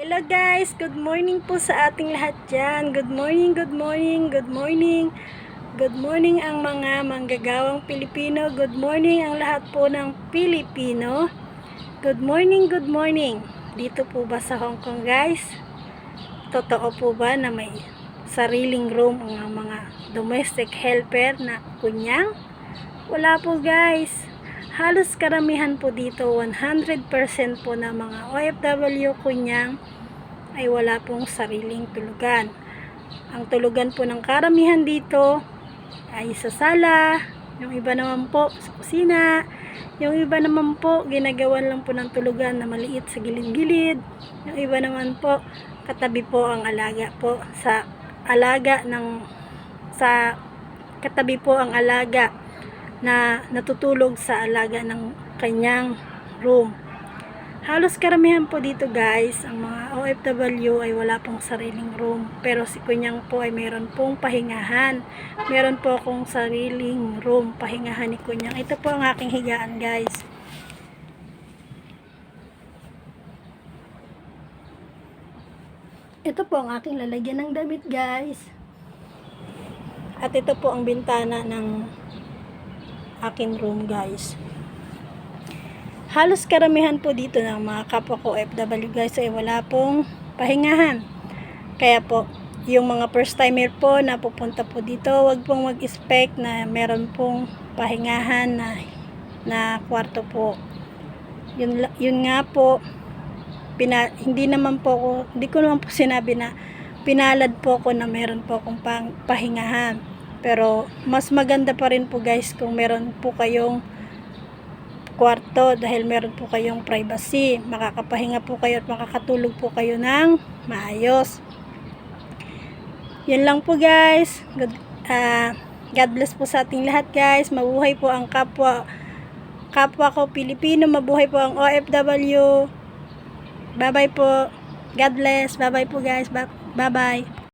Hello guys, good morning po sa ating lahat dyan. Good morning, good morning, good morning. Good morning ang mga manggagawang Pilipino. Good morning ang lahat po ng Pilipino. Good morning, good morning. Dito po ba sa Hong Kong guys? Totoo po ba na may sariling room ang mga domestic helper na kunyang? Wala po guys. Halos karamihan po dito, 100% po na mga OFW kunyang ay wala pong sariling tulugan. Ang tulugan po ng karamihan dito ay sa sala, yung iba naman po sa kusina, yung iba naman po ginagawan lang po ng tulugan na maliit sa gilid-gilid, yung iba naman po katabi po ang alaga po sa katabi po ang alaga na natutulog sa alaga ng kanyang room. Halos karamihan po dito guys, ang mga OFW ay wala pong sariling room. Pero si Kunyang po ay meron pong pahingahan. Meron po akong sariling room, pahingahan ni Kunyang. Ito po ang aking higaan guys. Ito po ang aking lalagyan ng damit guys. At ito po ang bintana ng aking room guys. Halos karamihan po dito ng mga kapwa ko OFW guys ay wala pong pahingahan. Kaya po, yung mga first timer po na pupunta po dito, wag pong mag-expect na meron pong pahingahan na kwarto po. Yun nga po, hindi ko naman po sinabi na pinalad po ko na meron po akong pahingahan. Pero mas maganda pa rin po guys kung meron po kayong kwarto dahil meron po kayong privacy. Makakapahinga po kayo at makakatulog po kayo ng maayos. Yun lang po guys. God bless po sa ating lahat guys. Mabuhay po ang kapwa ko Pilipino. Mabuhay po ang OFW. Bye bye po. God bless. Bye bye po guys. Bye bye.